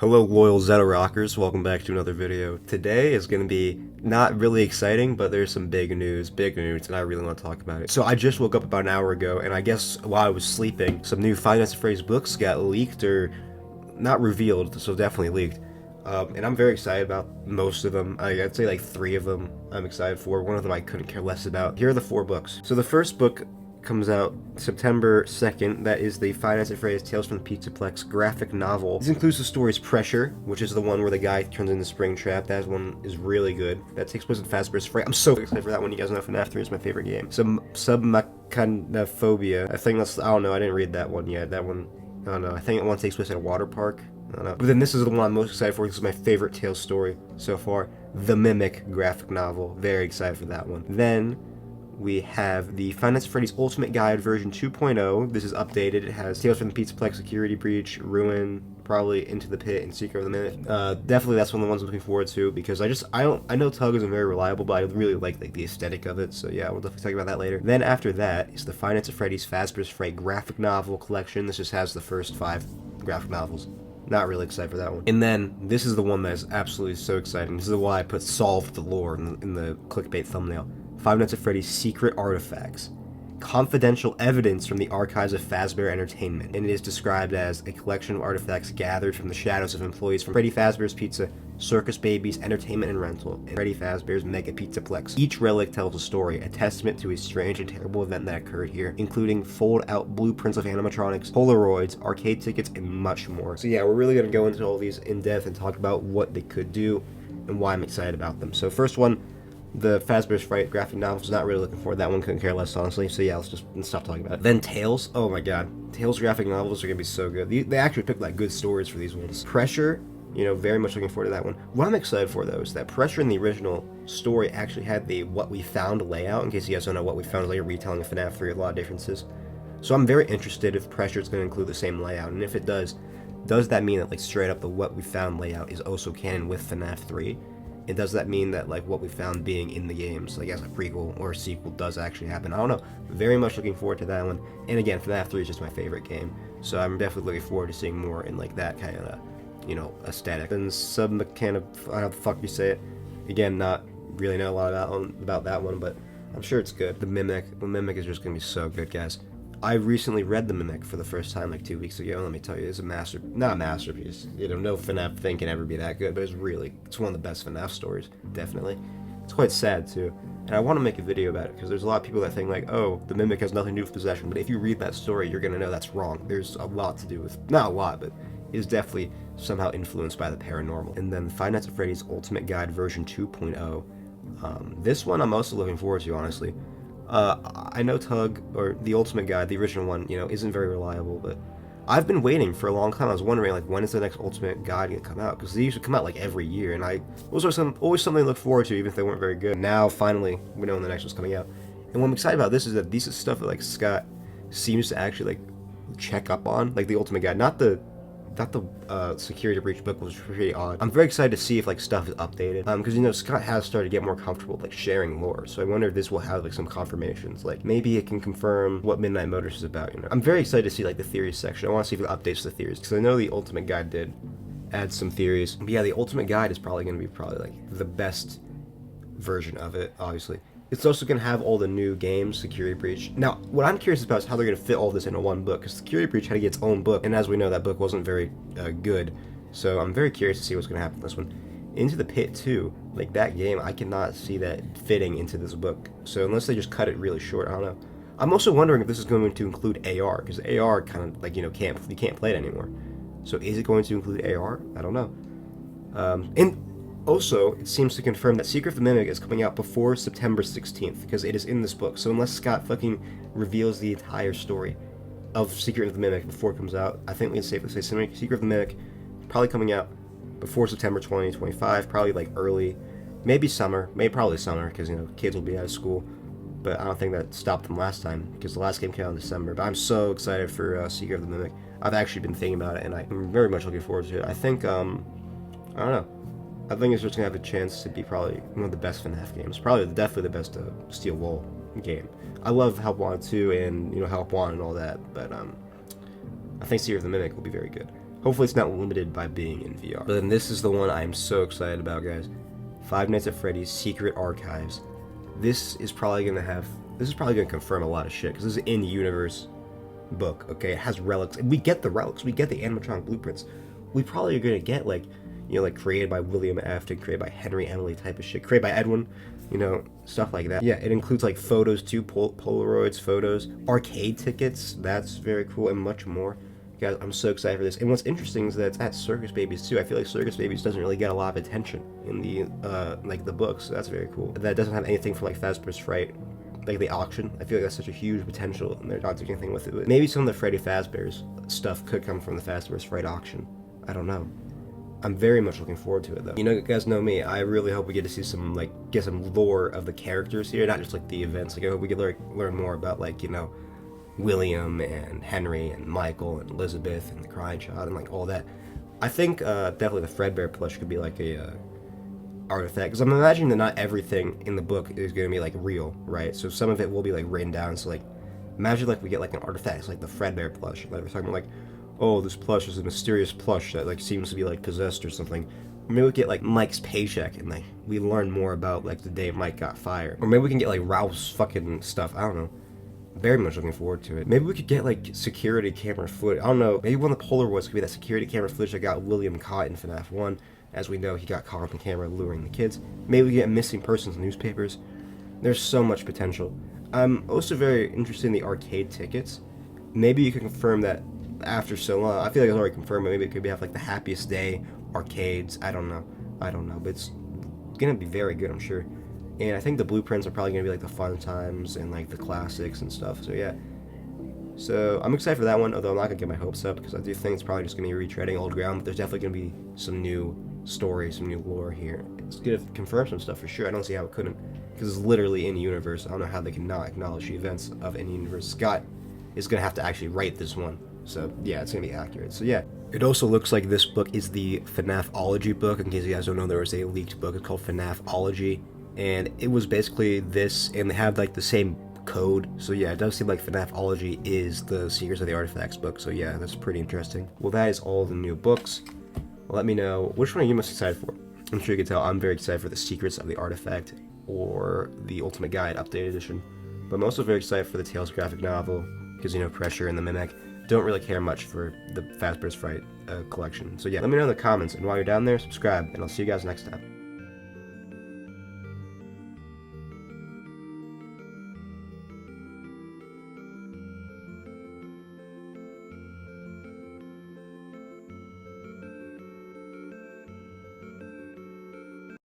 Hello loyal Zeta Rockers, welcome back to another video. Today is going to be not really exciting, but there's some big news, and I really want to talk about it. So I just woke up about an hour ago, and I guess while I was sleeping, some new Five Nights at Freddy's books got leaked, or not revealed, so definitely leaked. And I'm very excited about most of them. I'd say like 3 of them I'm excited for. One of them I couldn't care less about. Here are the 4 books. So the first book comes out September 2nd. That is the Five Nights at Freddy's Tales from the Pizzaplex graphic novel. This includes the stories Pressure, which is the one where the guy turns into Springtrap. That one is really good. That takes place in Fazbear's Fright. I'm so excited for that one. You guys know FNaF 3 is my favorite game. Some Submachanophobia. I think that's, I don't know, I didn't read that one yet. That one, I don't know. I think one takes place at a water park. I don't know. But then this is the one I'm most excited for. This is my favorite Tales story so far. The Mimic graphic novel. Very excited for that one. Then we have the Five Nights at Freddy's Ultimate Guide version 2.0. This is updated. It has Tales from the Pizzaplex, Security Breach, Ruin, probably Into the Pit, and Secret of the Mimic. Definitely that's one of the ones I'm looking forward to, because I know Tug isn't very reliable, but I really like the aesthetic of it. So yeah, we'll definitely talk about that later. Then after that is the Five Nights at Freddy's Fazbear's Fright graphic novel collection. This just has the first 5 graphic novels. Not really excited for that one. And then this is the one that is absolutely so exciting. This is why I put Solve the Lore in the clickbait thumbnail. Five Nights at Freddy's Secret Artifacts. Confidential evidence from the archives of Fazbear Entertainment, and it is described as a collection of artifacts gathered from the shadows of employees from Freddy Fazbear's Pizza, Circus Babies, Entertainment and Rental, and Freddy Fazbear's Mega Pizzaplex. Each relic tells a story, a testament to a strange and terrible event that occurred here, including fold-out blueprints of animatronics, Polaroids, arcade tickets, and much more. So yeah, we're really going to go into all these in depth and talk about what they could do and why I'm excited about them. So first one, the Fazbear's Fright graphic novels, not really looking forward to that one, couldn't care less, honestly. So yeah, let's stop talking about it. Then Tales, oh my god. Tales graphic novels are going to be so good. They actually picked like good stories for these ones. Pressure, you know, very much looking forward to that one. What I'm excited for though is that Pressure in the original story actually had the What We Found layout. In case you guys don't know, What We Found is like a retelling of FNaF 3, a lot of differences. So I'm very interested if Pressure is going to include the same layout, and if it does that mean that like straight up the What We Found layout is also canon with FNaF 3? And does that mean that like What We Found being in the games, like as a prequel or a sequel, does actually happen? I don't know. Very much looking forward to that one. And again, FNaF 3 is just my favorite game, so I'm definitely looking forward to seeing more in like that kind of, you know, aesthetic. And Submachanophobia, I don't know how the fuck you say it. Again, not really know a lot about that one, but I'm sure it's good. The Mimic is just gonna be so good, guys. I recently read The Mimic for the first time like 2 weeks ago. Let me tell you, it's not a masterpiece. You know, no FNaF thing can ever be that good, but it's one of the best FNaF stories, definitely. It's quite sad too, and I want to make a video about it because there's a lot of people that think like, oh, The Mimic has nothing to do with possession, but if you read that story, you're gonna know that's wrong. There's a lot to do with, not a lot, but is definitely somehow influenced by the paranormal. And then Five Nights at Freddy's Ultimate Guide version 2.0. This one I'm also looking forward to, honestly. I know Tug, or the Ultimate Guide, the original one, you know, isn't very reliable, but I've been waiting for a long time. I was wondering, like, when is the next Ultimate Guide going to come out? Because they usually come out, like, every year, and those are always something to look forward to, even if they weren't very good. Now, finally, we know when the next one's coming out. And what I'm excited about this is that this is stuff that, like, Scott seems to actually, like, check up on, like the Ultimate Guide, not the Security Breach book was pretty odd. I'm very excited to see if like stuff is updated, because you know Scott has started to get more comfortable with, like, sharing lore. So I wonder if this will have like some confirmations, like maybe it can confirm what Midnight Motors is about. You know, I'm very excited to see like the theories section. I want to see if it updates the theories, because I know the Ultimate Guide did add some theories. But yeah, the Ultimate Guide is probably going to be like the best version of it, obviously. It's also going to have all the new games, Security Breach. Now, what I'm curious about is how they're going to fit all this into one book, because Security Breach had to get its own book, and as we know, that book wasn't very good. So I'm very curious to see what's going to happen in this one. Into the Pit, too. Like, that game, I cannot see that fitting into this book. So unless they just cut it really short, I don't know. I'm also wondering if this is going to include AR, because AR kind of, like, you know, you can't play it anymore. So is it going to include AR? I don't know. And also, it seems to confirm that Secret of the Mimic is coming out before September 16th, because it is in this book. So unless Scott fucking reveals the entire story of Secret of the Mimic before it comes out, I think we can safely say Secret of the Mimic probably coming out before September 2025, probably like early, maybe summer, probably summer, because, you know, kids will be out of school. But I don't think that stopped them last time, because the last game came out in December. But I'm so excited for Secret of the Mimic. I've actually been thinking about it, and I'm very much looking forward to it. I think, I don't know. I think it's just going to have a chance to be probably one of the best FNaF games. Definitely the best Steel Wool game. I love Help Wanted 2 and, you know, Help Wanted and all that, but I think Secret of the Mimic will be very good. Hopefully it's not limited by being in VR. But then this is the one I'm so excited about, guys. Five Nights at Freddy's Secret Archives. This is probably gonna confirm a lot of shit, because this is an in-universe book, okay? It has relics, and we get the relics, we get the animatronic blueprints. We probably are gonna get, like, you know, like, created by William Afton, created by Henry Emily type of shit, created by Edwin, you know, stuff like that. Yeah, it includes, like, photos too, Polaroids, photos, arcade tickets, that's very cool, and much more. Guys, I'm so excited for this. And what's interesting is that it's at Circus Babies too. I feel like Circus Babies doesn't really get a lot of attention in the like the books, so that's very cool. That doesn't have anything from like Fazbear's Fright, like the auction. I feel like that's such a huge potential, and they're not doing anything with it. But maybe some of the Freddy Fazbear's stuff could come from the Fazbear's Fright auction. I don't know. I'm very much looking forward to it though. You know, you guys know me. I really hope we get to see some lore of the characters here, not just like the events. Like I hope we get learn more about like, you know, William and Henry and Michael and Elizabeth and the Crying Child and like all that. I think definitely the Fredbear plush could be like a artifact, because I'm imagining that not everything in the book is going to be like real, right? So some of it will be like written down. So like imagine like we get like an artifact, it's like the Fredbear plush. Like we're talking about like, oh, this plush is a mysterious plush that like seems to be like possessed or something. Or maybe we get like Mike's paycheck and like we learn more about like the day Mike got fired. Or maybe we can get like Ralph's fucking stuff. I don't know. Very much looking forward to it. Maybe we could get like security camera footage. I don't know. Maybe one of the Polaroids could be that security camera footage that got William caught in FNaF 1. As we know, he got caught on the camera luring the kids. Maybe we get missing persons newspapers. There's so much potential. I'm also very interested in the arcade tickets. Maybe you can confirm that after so long. I feel like it's already confirmed, but maybe it could have like the Happiest Day arcades. I don't know, but it's gonna be very good, I'm sure. And I think the blueprints are probably going to be like the fun times and like the classics and stuff. So yeah. So I'm excited for that one, although I'm not going to get my hopes up because I do think it's probably just going to be retreading old ground. But there's definitely going to be some new stories, some new lore here. It's going to confirm some stuff for sure. I don't see how it couldn't, because it's literally in universe. I don't know how they can not acknowledge the events of in universe. Scott is going to have to actually write this one. So yeah, it's going to be accurate. So yeah. It also looks like this book is the FNAFology book. In case you guys don't know, there was a leaked book. It's called FNAFology. And it was basically this, and they have like the same code. So yeah, it does seem like FNAFology is the Secrets of the Artifacts book. So yeah, that's pretty interesting. Well, that is all the new books. Let me know, which one are you most excited for? I'm sure you can tell I'm very excited for the Secrets of the Artifact or the Ultimate Guide Updated Edition. But I'm also very excited for the Tales graphic novel, because, you know, Pressure and the Mimic. Don't really care much for the Fazbear's Fright collection. So yeah, let me know in the comments, and while you're down there, subscribe, and I'll see you guys next time.